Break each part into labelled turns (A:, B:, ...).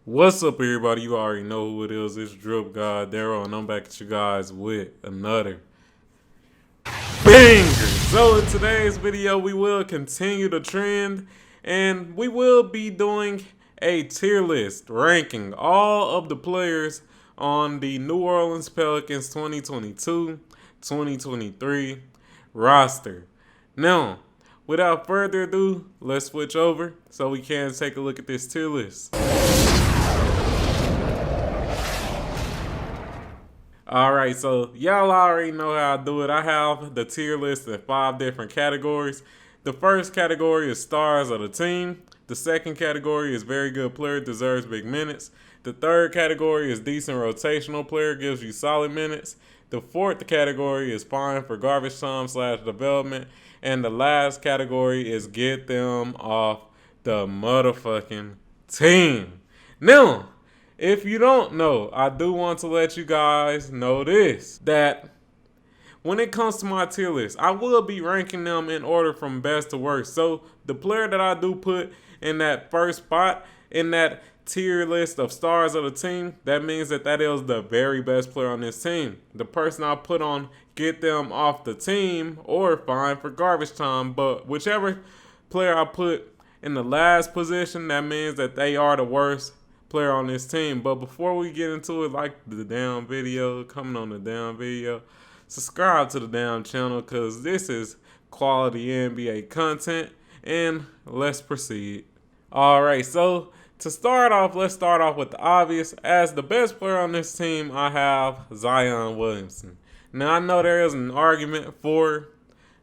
A: What's up, everybody? You already know who it is. It's DripGodDero, and I'm back at you guys with another banger. So, in today's video, we will continue the trend, and we will be doing a tier list ranking all of the players on the New Orleans Pelicans 2022-2023 roster. Now, without further ado, let's switch over so we can take a look at this tier list. Alright, so y'all already know how I do it. I have the tier list in 5 different categories. The first category is stars of the team. The second category is very good player, deserves big minutes. The third category is decent rotational player, gives you solid minutes. The fourth category is fine for garbage time / development. And the last category is get them off the motherfucking team. Now, if you don't know, I do want to let you guys know this, that when it comes to my tier list, I will be ranking them in order from best to worst. So the player that I do put in that first spot in that tier list of stars of the team, that means that is the very best player on this team. The person I put on get them off the team or fine for garbage time, but whichever player I put in the last position, that means that they are the worst player on this team. But before we get into it, like the damn video, coming on the damn video, subscribe to the damn channel because this is quality NBA content, and let's proceed. Alright, so to start off, let's start off with the obvious. As the best player on this team, I have Zion Williamson. Now, I know there is an argument for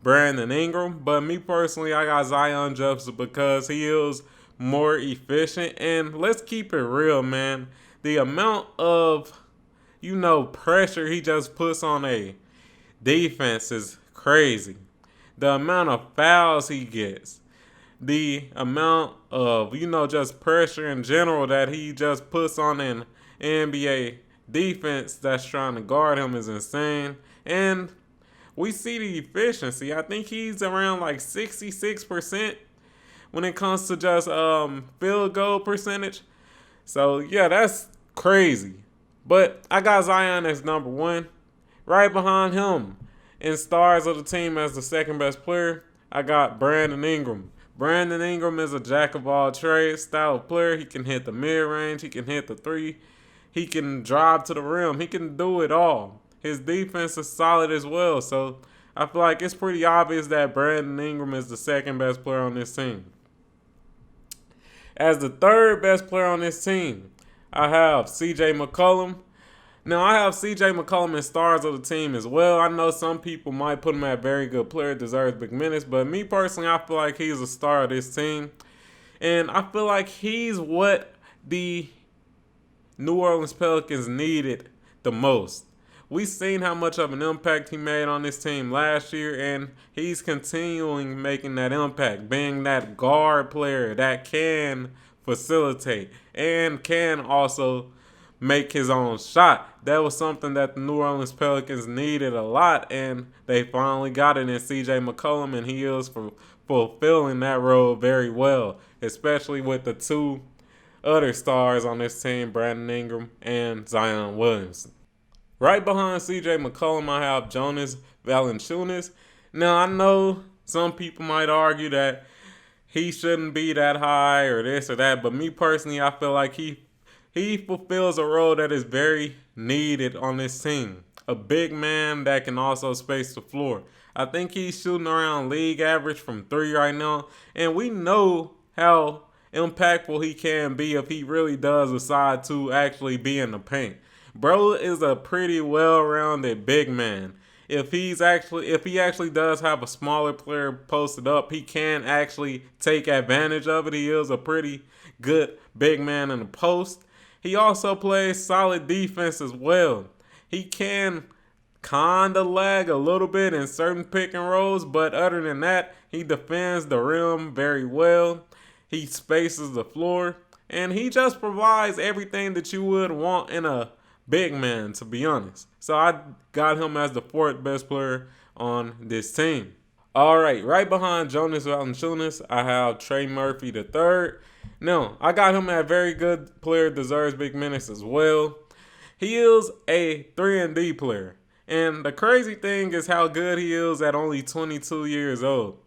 A: Brandon Ingram, but me personally, I got Zion just because he is more efficient. And let's keep it real, man. The amount of, pressure he just puts on a defense is crazy. The amount of fouls he gets, the amount of, just pressure in general that he just puts on an NBA defense that's trying to guard him is insane. And we see the efficiency. I think he's around like 66% when it comes to just field goal percentage. So yeah, that's crazy. But I got Zion as number 1. Right behind him in stars of the team as the second best player, I got Brandon Ingram. Brandon Ingram is a jack of all trades style of player. He can hit the mid-range, he can hit the 3, he can drive to the rim, he can do it all. His defense is solid as well, so I feel like it's pretty obvious that Brandon Ingram is the second best player on this team. As the third best player on this team, I have CJ McCollum. Now, I have CJ McCollum in stars of the team as well. I know some people might put him at very good player, deserves big minutes, but me personally, I feel like he's a star of this team. And I feel like he's what the New Orleans Pelicans needed the most. We've seen how much of an impact he made on this team last year, and he's continuing making that impact, being that guard player that can facilitate and can also make his own shot. That was something that the New Orleans Pelicans needed a lot, and they finally got it in CJ McCollum, and he is fulfilling that role very well, especially with the 2 other stars on this team, Brandon Ingram and Zion Williamson. Right behind CJ McCollum, I have Jonas Valanciunas. Now, I know some people might argue that he shouldn't be that high or this or that, but me personally, I feel like he fulfills a role that is very needed on this team. A big man that can also space the floor. I think he's shooting around league average from 3 right now, and we know how impactful he can be if he really does decide to actually be in the paint. Bro is a pretty well-rounded big man. If he actually does have a smaller player posted up, he can actually take advantage of it. He is a pretty good big man in the post. He also plays solid defense as well. He can kind of lag a little bit in certain pick and rolls, but other than that, he defends the rim very well. He spaces the floor, and he just provides everything that you would want in a big man, to be honest. So I got him as the 4th best player on this team. All right behind Jonas Valanciunas, I have Trey Murphy the third. Now, I got him at very good player, deserves big minutes as well. He is a 3-and-D player. And the crazy thing is how good he is at only 22 years old.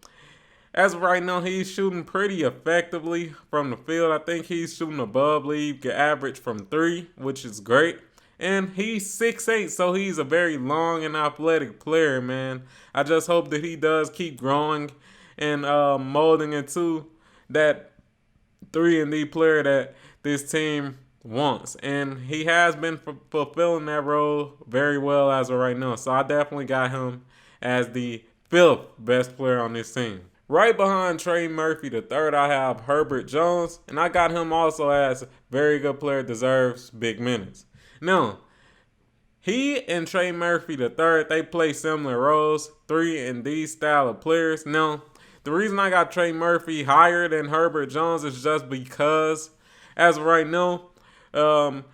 A: As of right now, he's shooting pretty effectively from the field. I think he's shooting above league average from 3, which is great. And he's 6'8", so he's a very long and athletic player, man. I just hope that he does keep growing and molding into that 3-and-D player that this team wants. And he has been fulfilling that role very well as of right now. So I definitely got him as the 5th best player on this team. Right behind Trey Murphy the third, I have Herbert Jones, and I got him also as very good player, deserves big minutes. Now, he and Trey Murphy the third, they play similar roles, 3-and-D style of players. Now, the reason I got Trey Murphy higher than Herbert Jones is just because, as of right now,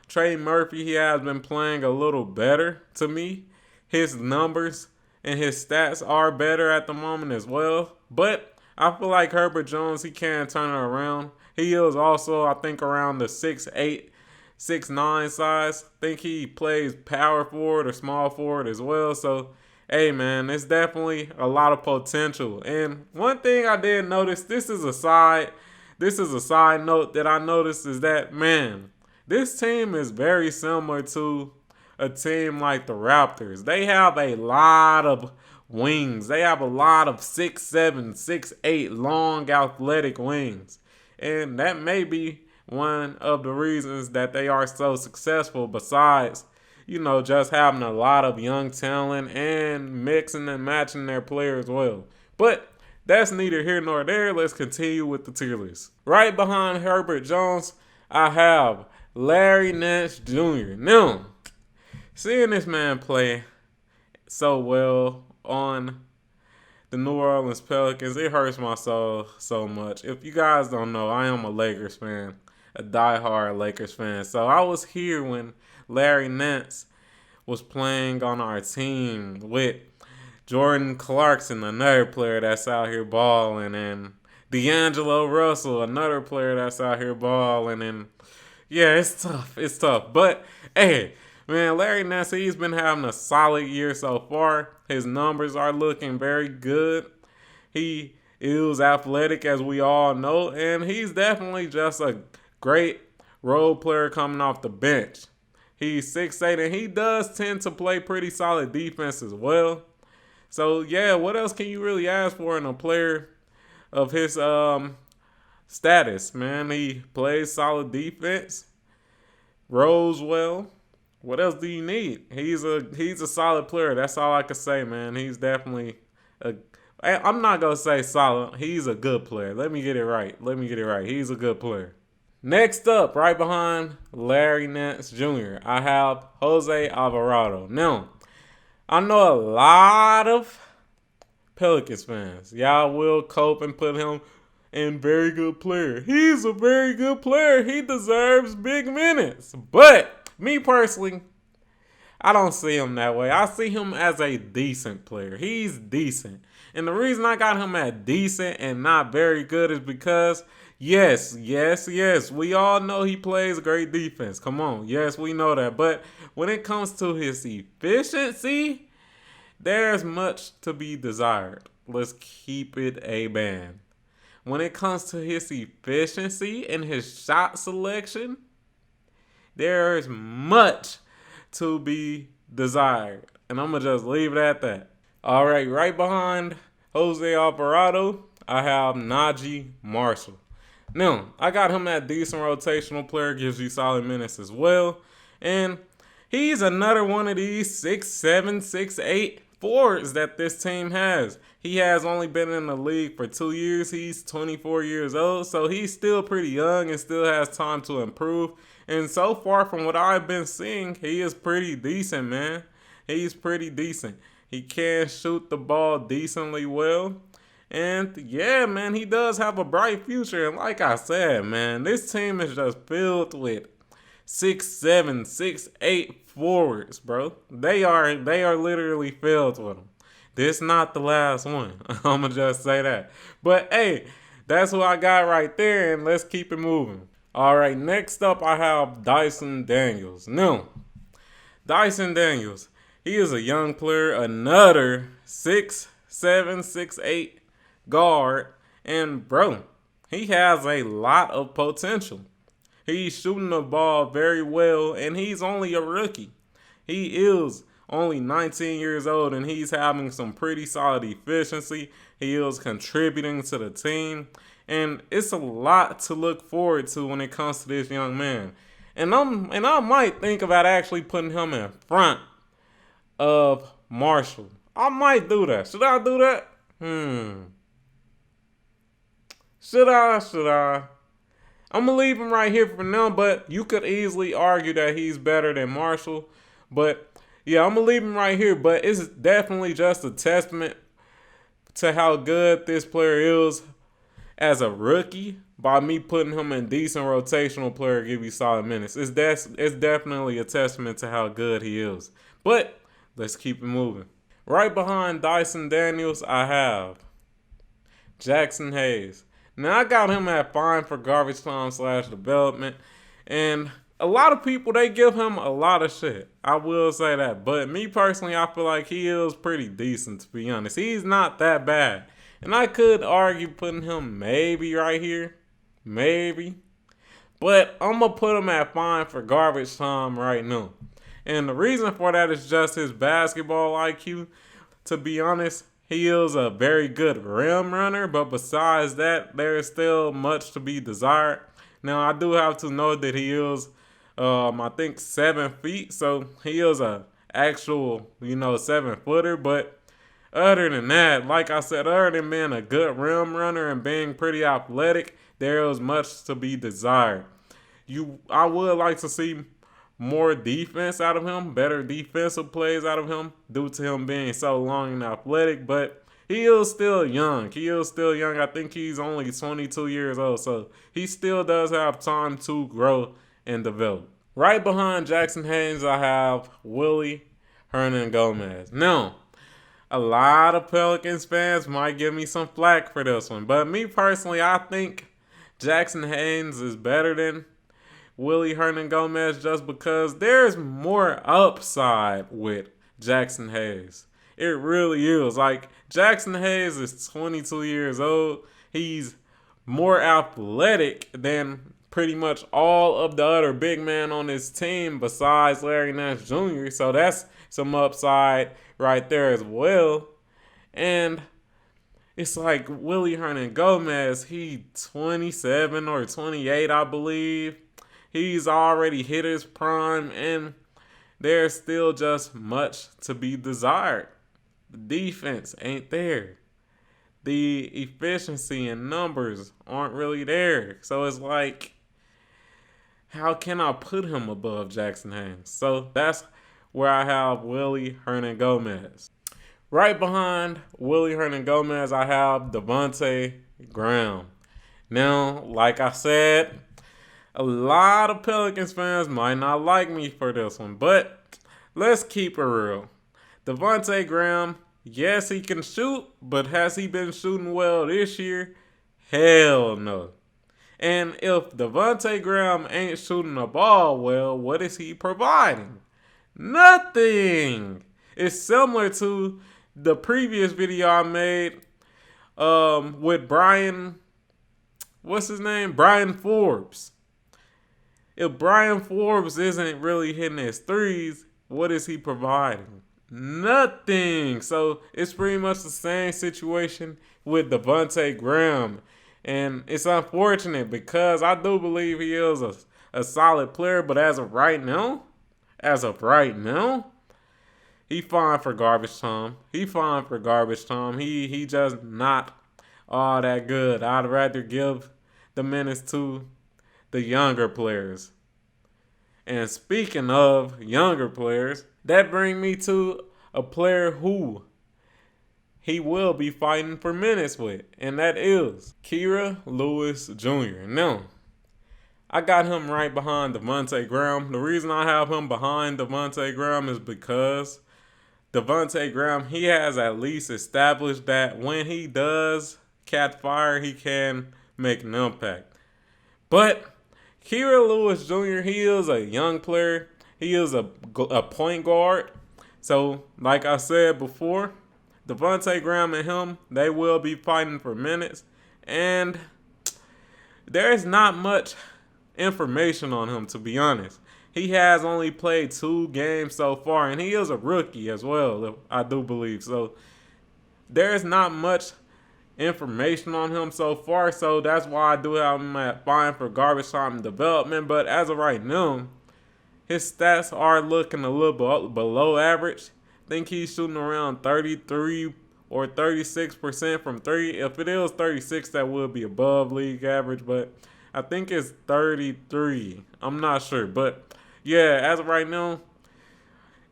A: Trey Murphy, he has been playing a little better to me. His numbers and his stats are better at the moment as well. But I feel like Herbert Jones, he can turn it around. He is also, I think, around the 6'8", 6'9" size. I think he plays power forward or small forward as well. So, hey, man, it's definitely a lot of potential. And one thing I did notice, this is a side note that I noticed, is that, man, this team is very similar to a team like the Raptors. They have a lot of wings. They have a lot of 6'7", 6'8", long athletic wings. And that may be one of the reasons that they are so successful, besides, just having a lot of young talent and mixing and matching their players well. But that's neither here nor there. Let's continue with the tier list. Right behind Herbert Jones, I have Larry Nance Jr. Now, seeing this man play so well on the New Orleans Pelicans, it hurts my soul so much. If you guys don't know, I am a Lakers fan, a diehard Lakers fan. So I was here when Larry Nance was playing on our team with Jordan Clarkson, another player that's out here balling, and D'Angelo Russell, another player that's out here balling. And yeah, it's tough. But hey, man, Larry Nance, he's been having a solid year so far. His numbers are looking very good. He is athletic, as we all know, and he's definitely just a great role player coming off the bench. He's 6'8", and he does tend to play pretty solid defense as well. So, yeah, what else can you really ask for in a player of his status, man? He plays solid defense, rolls well. What else do you need? He's a solid player. That's all I can say, man. He's definitely I'm not going to say solid. He's a good player. Let me get it right. He's a good player. Next up, right behind Larry Nance Jr., I have Jose Alvarado. Now, I know a lot of Pelicans fans. Y'all will cope and put him in very good player. He's a very good player. He deserves big minutes. But me personally, I don't see him that way. I see him as a decent player. He's decent. And the reason I got him at decent and not very good is because, yes, we all know he plays great defense. Come on. Yes, we know that. But when it comes to his efficiency, there's much to be desired. Let's keep it a band. When it comes to his efficiency and his shot selection, there's much to be desired. And I'm going to just leave it at that. All right, right behind Jose Alvarado, I have Najee Marshall. Now, I got him at decent rotational player, gives you solid minutes as well. And he's another one of these 6'7", 6'8" forwards that this team has. He has only been in the league for 2 years. He's 24 years old, so he's still pretty young and still has time to improve. And so far from what I've been seeing, he is pretty decent, man. He's pretty decent. He can shoot the ball decently well. And yeah, man, he does have a bright future. And like I said, man, this team is just filled with 6'7", 6'8" forwards, bro. They are literally filled with them. This not the last one. I'ma just say that. But hey, that's who I got right there, and let's keep it moving. All right, next up I have Dyson Daniels. Now, Dyson Daniels, he is a young player, another 6'7", 6'8" guard, and bro, he has a lot of potential. He's shooting the ball very well, and he's only a rookie. He is only 19 years old, and he's having some pretty solid efficiency. He is contributing to the team, and it's a lot to look forward to when it comes to this young man. And I might think about actually putting him in front of Marshall. I might do that. Should I do that? Should I? I'm going to leave him right here for now, but you could easily argue that he's better than Marshall. But, yeah, I'm going to leave him right here. But it's definitely just a testament to how good this player is as a rookie by me putting him in decent rotational player, give you solid minutes. It's definitely a testament to how good he is. But let's keep it moving. Right behind Dyson Daniels, I have Jackson Hayes. Now, I got him at fine for garbage time / development. And a lot of people, they give him a lot of shit. I will say that. But me personally, I feel like he is pretty decent, to be honest. He's not that bad. And I could argue putting him maybe right here. Maybe. But I'm going to put him at fine for garbage time right now. And the reason for that is just his basketball IQ. To be honest, he is a very good rim runner, but besides that, there is still much to be desired. Now, I do have to note that he is, I think, 7 feet, so he is a actual, 7-footer. But other than that, like I said, other than being a good rim runner and being pretty athletic, there is much to be desired. I would like to see more defense out of him, better defensive plays out of him due to him being so long and athletic, but he is still young. I think he's only 22 years old, so he still does have time to grow and develop. Right behind Jackson Hayes, I have Willie Hernangomez. Now, a lot of Pelicans fans might give me some flack for this one, but me personally, I think Jackson Hayes is better than Willie Hernangomez just because there's more upside with Jackson Hayes. It really is. Like, Jackson Hayes is 22 years old. He's more athletic than pretty much all of the other big men on his team besides Larry Nance Jr. So that's some upside right there as well. And it's like Willie Hernangomez, he 27 or 28, I believe. He's already hit his prime, and there's still just much to be desired. The defense ain't there. The efficiency and numbers aren't really there. So it's like, how can I put him above Jackson Hayes? So that's where I have Willie Hernangomez. Right behind Willie Hernangomez, I have Devontae Graham. Now, like I said, a lot of Pelicans fans might not like me for this one, but let's keep it real. Devontae Graham, yes, he can shoot, but has he been shooting well this year? Hell no. And if Devontae Graham ain't shooting the ball well, what is he providing? Nothing. It's similar to the previous video I made with Brian Forbes. If Brian Forbes isn't really hitting his threes, what is he providing? Nothing. So it's pretty much the same situation with Devontae Graham. And it's unfortunate because I do believe he is a solid player, but as of right now, he fine for garbage time. He just not all that good. I'd rather give the minutes to the younger players. And speaking of younger players, that brings me to a player who he will be fighting for minutes with, and that is Kira Lewis Jr. Now, I got him right behind Devontae Graham. The reason I have him behind Devontae Graham is because Devontae Graham, he has at least established that when he does catch fire, he can make an impact. But Kira Lewis Jr., he is a young player. He is a point guard. So, like I said before, Devontae Graham and him, they will be fighting for minutes. And there's not much information on him, to be honest. He has only played 2 games so far, and he is a rookie as well, I do believe. So there's not much information on him so far, so that's why I do have him at fine for garbage time development. But as of right now, his stats are looking a little below average. I think he's shooting around 33 or 36% from 3. If it is 36, that would be above league average, but I think it's 33. I'm not sure, but yeah, as of right now,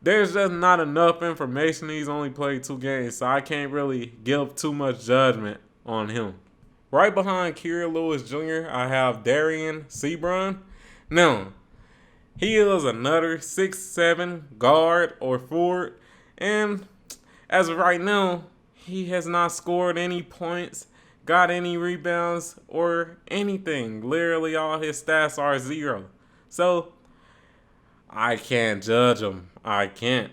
A: there's just not enough information. He's only played 2 games, so I can't really give too much judgment on him. Right behind Kira Lewis Jr., I have Darian Sebron. Now, he is another 6'7" guard or forward, and as of right now, he has not scored any points, got any rebounds, or anything. Literally, all his stats are 0. So, I can't judge him. I can't.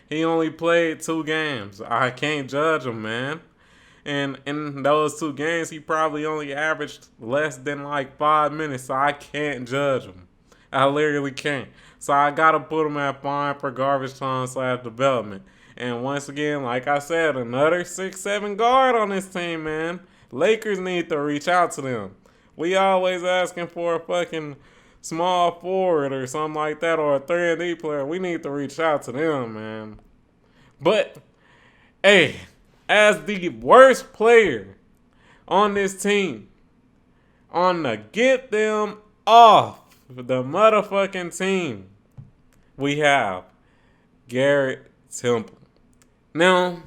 A: He only played 2 games. I can't judge him, man. And in those 2 games, he probably only averaged less than like 5 minutes. So I can't judge him. I literally can't. So I gotta put him at fine for garbage time / development. And once again, like I said, another 6'7" guard on this team, man. Lakers need to reach out to them. We always asking for a fucking small forward or something like that, or a 3-and-D player. We need to reach out to them, man. But, hey, as the worst player on this team, on the get them off the motherfucking team, we have Garrett Temple. Now,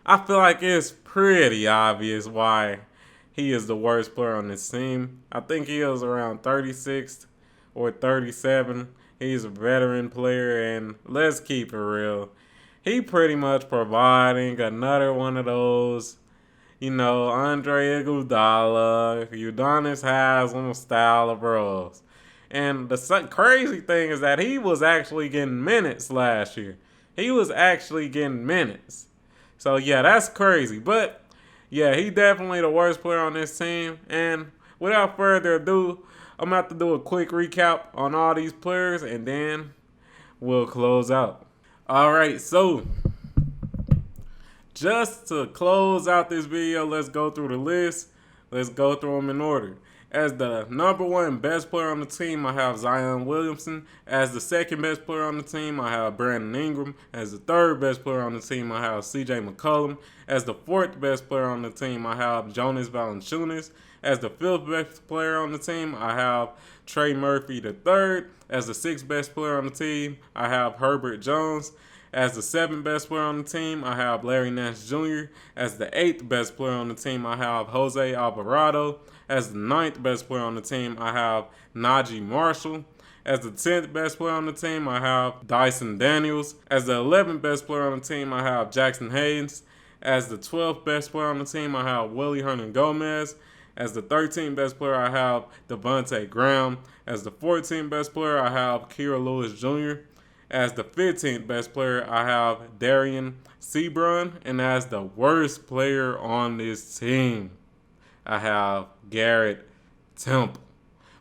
A: I feel like it's pretty obvious why he is the worst player on this team. I think he is around 36 or 37. He's a veteran player, and let's keep it real. He pretty much providing another one of those, Andre Iguodala, Udonis Haslem style of roles. And the crazy thing is that he was actually getting minutes last year. He was actually getting minutes. So, yeah, that's crazy. But, yeah, he definitely the worst player on this team. And without further ado, I'm going to have to do a quick recap on all these players, and then we'll close out. All right, so just to close out this video, let's go through the list. Let's go through them in order. As the number 1 best player on the team, I have Zion Williamson. As the 2nd best player on the team, I have Brandon Ingram. As the 3rd best player on the team, I have CJ McCollum. As the 4th best player on the team, I have Jonas Valanciunas. As the 5th best player on the team, I have Trey Murphy III. As the 6th best player on the team, I have Herbert Jones. As the 7th best player on the team, I have Larry Nance Jr. As the 8th best player on the team, I have Jose Alvarado. As the 9th best player on the team, I have Najee Marshall. As the 10th best player on the team, I have Dyson Daniels. As the 11th best player on the team, I have Jackson Hayes. As the 12th best player on the team, I have Willie Hernangomez. As the 13th best player, I have Devontae Graham. As the 14th best player, I have Kira Lewis Jr. As the 15th best player, I have Darian Sebron. And as the worst player on this team, I have Garrett Temple.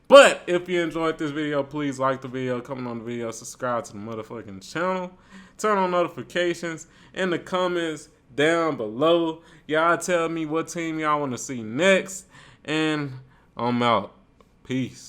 A: But if you enjoyed this video, please like the video, comment on the video, subscribe to the motherfucking channel, turn on notifications. In the comments down below, y'all tell me what team y'all want to see next, and I'm out. Peace.